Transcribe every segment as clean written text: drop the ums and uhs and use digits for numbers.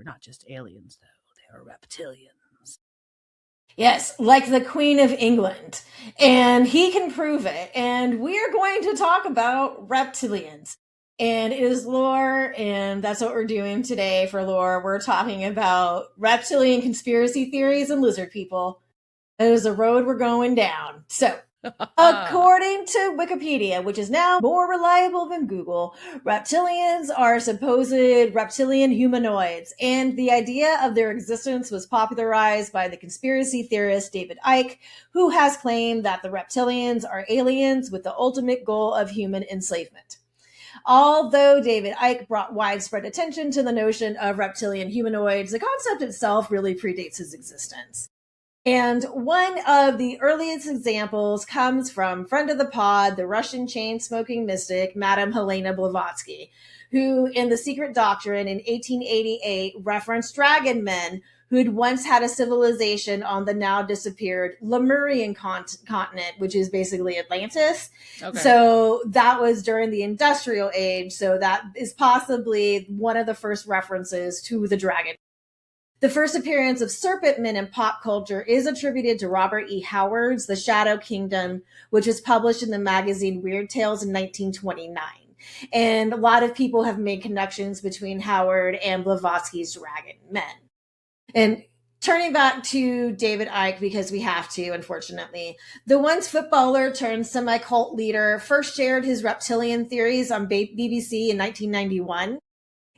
not just aliens, though. They are reptilians. Yes, like the Queen of England. And he can prove it. And we're going to talk about reptilians. And it is lore, and that's what we're doing today for lore. We're talking about reptilian conspiracy theories and lizard people. It is a road we're going down. So, according to Wikipedia, which is now more reliable than Google, reptilians are supposed reptilian humanoids, and the idea of their existence was popularized by the conspiracy theorist David Icke, who has claimed that the reptilians are aliens with the ultimate goal of human enslavement. Although David Icke brought widespread attention to the notion of reptilian humanoids, the concept itself really predates his existence. And one of the earliest examples comes from friend of the pod, the Russian chain-smoking mystic, Madame Helena Blavatsky, who in The Secret Doctrine in 1888 referenced dragon men who'd once had a civilization on the now disappeared Lemurian continent, which is basically Atlantis. Okay. So that was during the Industrial Age. So that is possibly one of the first references to the dragon. The first appearance of serpent men in pop culture is attributed to Robert E. Howard's The Shadow Kingdom, which was published in the magazine Weird Tales in 1929. And a lot of people have made connections between Howard and Blavatsky's dragon men. And turning back to David Icke, because we have to, unfortunately, the once footballer turned semi-cult leader first shared his reptilian theories on BBC in 1991.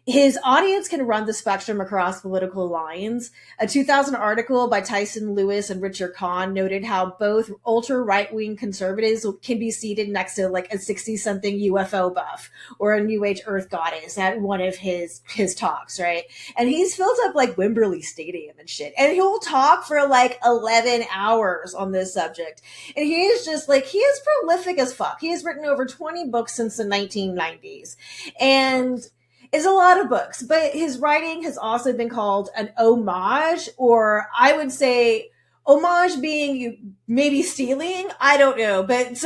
His audience can run the spectrum across political lines. A 2000 article by Tyson Lewis and Richard Kahn noted how both ultra right-wing conservatives can be seated next to like a 60-something UFO buff or a New Age Earth goddess at one of his talks, right? And he's filled up like Wembley Stadium and shit. And he'll talk for like 11 hours on this subject. And he is just like, he is prolific as fuck. He has written over 20 books since the 1990s. And it's a lot of books, but his writing has also been called an homage, or I would say homage being maybe stealing. I don't know. But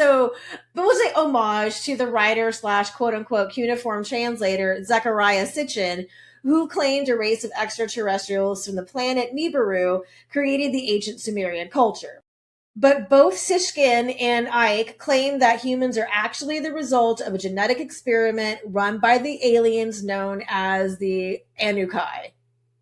we'll say homage to the writer / quote unquote cuneiform translator, Zecharia Sitchin, who claimed a race of extraterrestrials from the planet Nibiru created the ancient Sumerian culture. But both Sitchin and Icke claim that humans are actually the result of a genetic experiment run by the aliens known as the Anukai.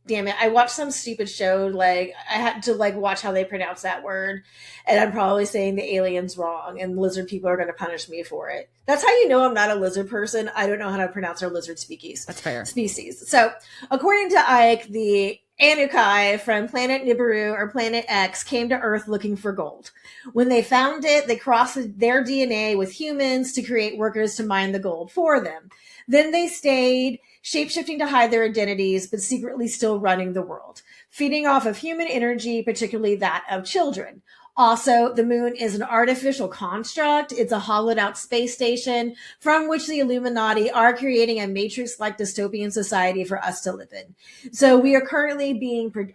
Damn it, I watched some stupid show, like, I had to, like, watch how they pronounce that word, and I'm probably saying the aliens wrong, and lizard people are going to punish me for it. That's how you know I'm not a lizard person. I don't know how to pronounce our lizard species. That's fair. Species. So, according to Icke, the Anukai from planet Nibiru or planet X came to Earth looking for gold. When they found it, they crossed their DNA with humans to create workers to mine the gold for them. Then they stayed, shapeshifting to hide their identities, but secretly still running the world, feeding off of human energy, particularly that of children. Also, the moon is an artificial construct. It's a hollowed out space station from which the Illuminati are creating a matrix-like dystopian society for us to live in. So we are currently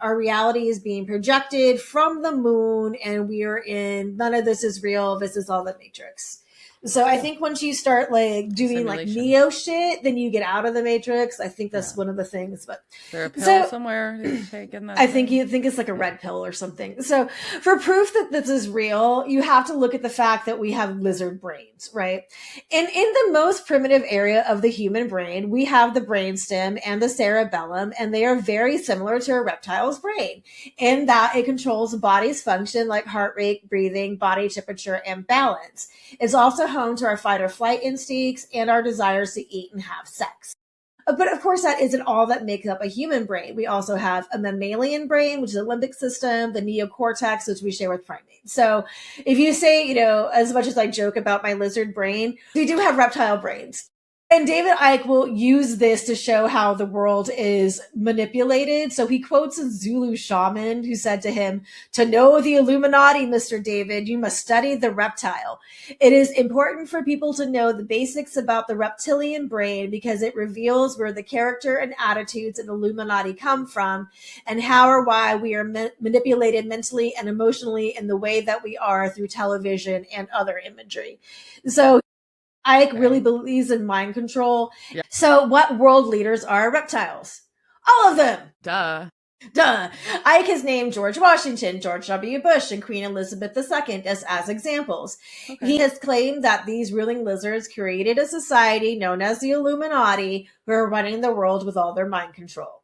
our reality is being projected from the moon, and we are none of this is real. This is all the matrix. So I think once you start like doing like Neo shit, then you get out of the matrix. I think that's one of the things. But is there a pill somewhere that you take in that? I think it's like a red pill or something. So for proof that this is real, you have to look at the fact that we have lizard brains, right? And in the most primitive area of the human brain, we have the brainstem and the cerebellum, and they are very similar to a reptile's brain in that it controls the body's function like heart rate, breathing, body temperature, and balance. It's also home to our fight or flight instincts and our desires to eat and have sex. But of course, that isn't all that makes up a human brain. We also have a mammalian brain, which is the limbic system, the neocortex, which we share with primates. So if you say, as much as I joke about my lizard brain, we do have reptile brains. And David Icke will use this to show how the world is manipulated. So he quotes a Zulu shaman who said to him, "To know the Illuminati, Mr. David, you must study the reptile. It is important for people to know the basics about the reptilian brain because it reveals where the character and attitudes in Illuminati come from and how or why we are manipulated mentally and emotionally in the way that we are through television and other imagery." So Icke really believes in mind control. Yeah. So what world leaders are reptiles? All of them. Duh. Ike has named George Washington, George W. Bush, and Queen Elizabeth II as examples. Okay. He has claimed that these ruling lizards created a society known as the Illuminati who are running the world with all their mind control.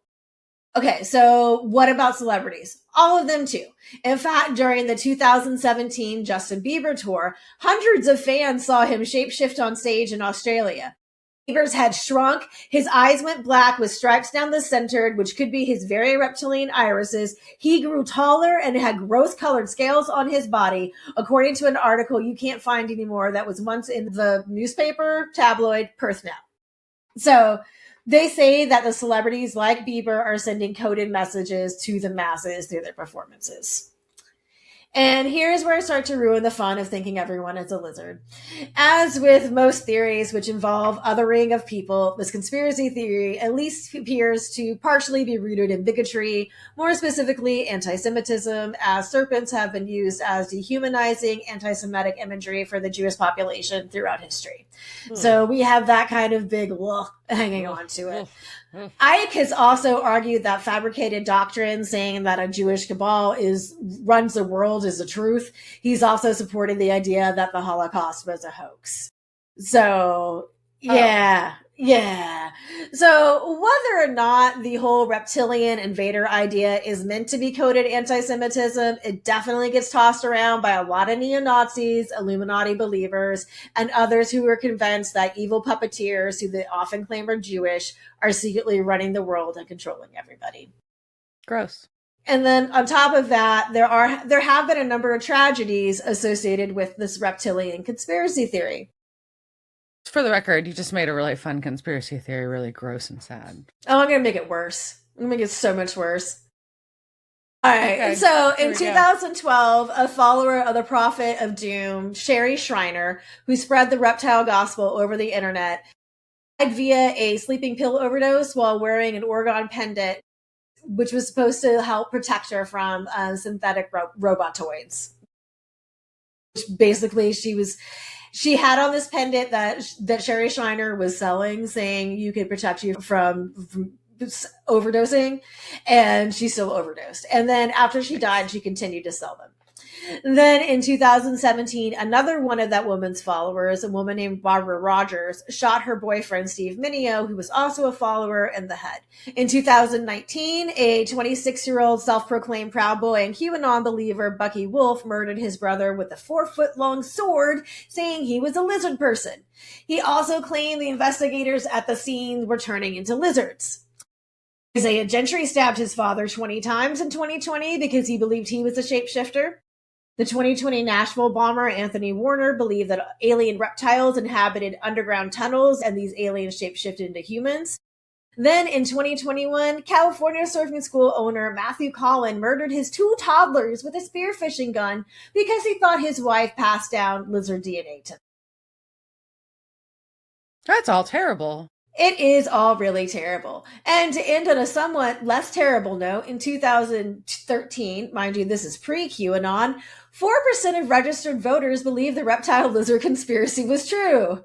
Okay, so what about celebrities? All of them too. In fact, during the 2017 Justin Bieber tour, hundreds of fans saw him shapeshift on stage in Australia. Bieber's head shrunk, his eyes went black with stripes down the center, which could be his very reptilian irises. He grew taller and had rose-colored scales on his body, according to an article you can't find anymore that was once in the newspaper tabloid Perth Now. So they say that the celebrities like Bieber are sending coded messages to the masses through their performances. And here's where I start to ruin the fun of thinking everyone is a lizard. As with most theories which involve othering of people, this conspiracy theory at least appears to partially be rooted in bigotry, more specifically anti-Semitism, as serpents have been used as dehumanizing anti-Semitic imagery for the Jewish population throughout history. So we have that kind of big hanging on to it. Ike has also argued that fabricated doctrine saying that a Jewish cabal runs the world is the truth. He's also supported the idea that the Holocaust was a hoax. So, yeah. So whether or not the whole reptilian invader idea is meant to be coded anti-Semitism, it definitely gets tossed around by a lot of neo-Nazis, Illuminati believers, and others who are convinced that evil puppeteers, who they often claim are Jewish, are secretly running the world and controlling everybody. Gross. And then on top of that, there have been a number of tragedies associated with this reptilian conspiracy theory. For the record, you just made a really fun conspiracy theory really gross and sad. Oh, I'm going to make it worse. I'm going to make it so much worse. All right. Okay. So in 2012, a follower of the Prophet of Doom, Sherry Shriner, who spread the reptile gospel over the internet, died via a sleeping pill overdose while wearing an organ pendant, which was supposed to help protect her from synthetic robotoids. Which basically, she had on this pendant that Sherry Shriner was selling, saying you could protect you from overdosing, and she still overdosed. And then after she died, she continued to sell them. Then in 2017, another one of that woman's followers, a woman named Barbara Rogers, shot her boyfriend, Steve Mineo, who was also a follower, in the head. In 2019, a 26-year-old self-proclaimed Proud Boy and QAnon believer, Bucky Wolf, murdered his brother with a 4-foot-long sword, saying he was a lizard person. He also claimed the investigators at the scene were turning into lizards. Isaiah Gentry stabbed his father 20 times in 2020 because he believed he was a shapeshifter. The 2020 Nashville bomber, Anthony Warner, believed that alien reptiles inhabited underground tunnels and these aliens shapeshifted into humans. Then in 2021, California surfing school owner Matthew Collin murdered his 2 toddlers with a spearfishing gun because he thought his wife passed down lizard DNA to them. That's all terrible. It is all really terrible. And to end on a somewhat less terrible note, in 2013, mind you, this is pre-QAnon, 4% of registered voters believe the reptile lizard conspiracy was true.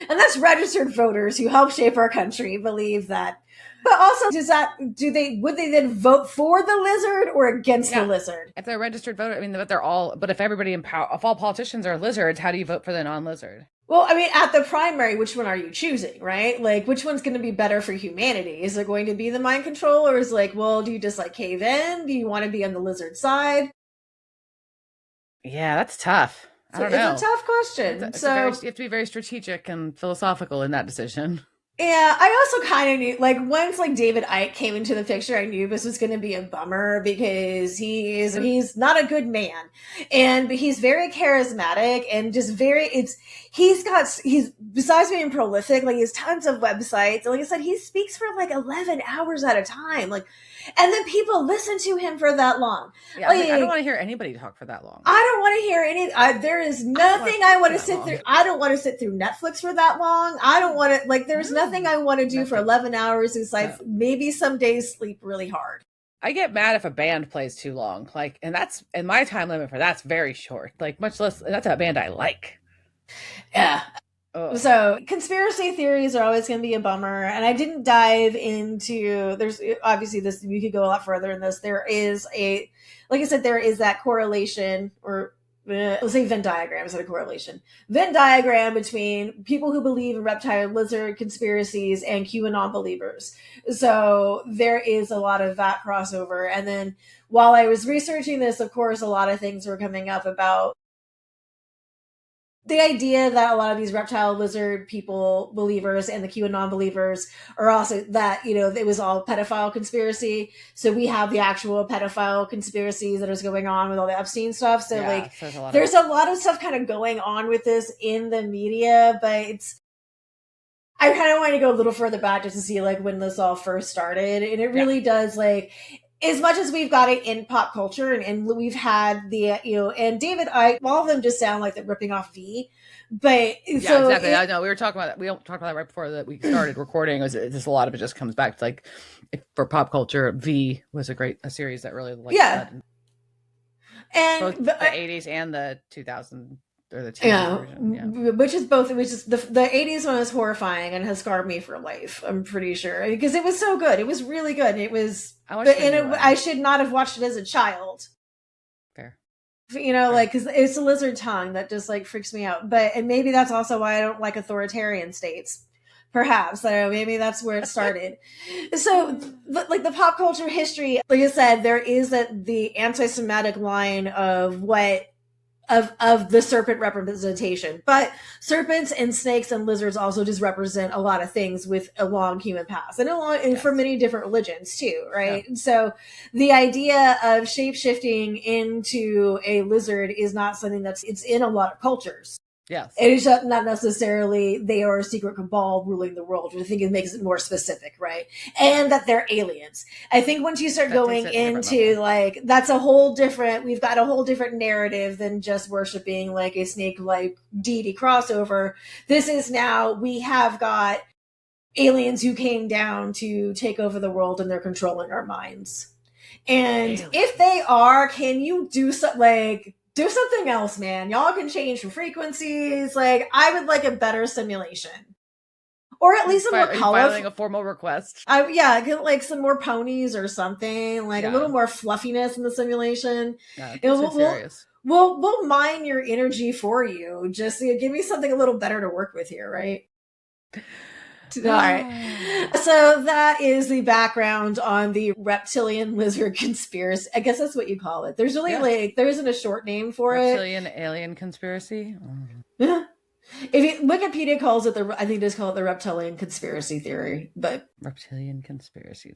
And that's registered voters who help shape our country believe that. But also, would they then vote for the lizard or against the lizard? If they're registered voter, I mean, but if everybody if all politicians are lizards, how do you vote for the non-lizard? Well, I mean, at the primary, which one are you choosing, right? Like, which one's going to be better for humanity? Is it going to be the mind control, or is like, well, do you just like cave in? Do you want to be on the lizard side? Yeah, that's tough. I don't know. It's a tough question. You have to be very strategic and philosophical in that decision. Yeah, I also kind of knew, like, once like David Icke came into the picture, I knew this was going to be a bummer because he's not a good man, and he's very charismatic and just he's besides being prolific, like he has tons of websites, and like I said, he speaks for like 11 hours at a time, like, and then people listen to him for that long. Yeah, I don't want to hear anybody talk for that long. I don't want to hear there is nothing I want to sit through. I don't want to sit through Netflix for that long. I don't want to, like, there's nothing I want to do for 11 hours besides maybe some days sleep really hard. I get mad if a band plays too long, like, and that's, and my time limit for that's very short, like much less, that's a band I like. Yeah. Oh, So conspiracy theories are always going to be a bummer, and I didn't dive into. There's obviously this. We could go a lot further in this. There is a, like I said, there is that correlation, or let's say Venn diagram instead of correlation. Venn diagram between people who believe in reptile lizard conspiracies and QAnon believers. So there is a lot of that crossover. And then while I was researching this, of course, a lot of things were coming up about the idea that a lot of these reptile lizard people believers and the QAnon believers are also that, it was all pedophile conspiracy. So we have the actual pedophile conspiracies that is going on with all the Epstein stuff. So yeah. like So there's a lot of there's a lot of stuff kind of going on with this in the media, but I kind of want to go a little further back just to see like when this all first started. And it yeah. really does like, as much as we've got it in pop culture and we've had the, and David, all of them just sound like they're ripping off V. But Yeah, so exactly. I know we were talking about that. We talked about that right before that we started recording. It was just a lot of it just comes back to like for pop culture. V was a series that really like yeah. led both And the 80s and the 2000 or the TV yeah, version. Yeah, which is both, which is the 80s one is horrifying and has scarred me for life. I'm pretty sure because it was so good. It was really good. It was, I watched the new one. I should not have watched it as a child. Fair. Like because it's a lizard tongue that just like freaks me out. But and maybe that's also why I don't like authoritarian states. Perhaps maybe that's where it started. So, like the pop culture history, like I said, there is the anti-Semitic line of what of the serpent representation, but serpents and snakes and lizards also just represent a lot of things with a long human past and Yes. for many different religions too, right? Yeah. So the idea of shape shifting into a lizard is not something it's in a lot of cultures. Yes. It is not necessarily they are a secret cabal ruling the world, which I think it makes it more specific, right? And that they're aliens. I think once you start That going takes it to a different into level. like that's a whole different, we've got a whole different narrative than just worshiping like a snake like deity crossover. This is now we have got aliens who came down to take over the world and they're controlling our minds. And Aliens. if they are, can you do something like do something else, man? Y'all can change the frequencies. Like I would like a better simulation, or at least a more colorful. Filing a formal request. Yeah, get like some more ponies or something, like a little more fluffiness in the simulation. Yeah, it's serious. We'll mine your energy for you. Just give me something a little better to work with here, right? All right. So that is the background on the reptilian lizard conspiracy. I guess that's what you call it. There's really like there isn't a short name for reptilian alien conspiracy. it. If Wikipedia calls it I think they just call it the reptilian conspiracy theory, but reptilian conspiracy.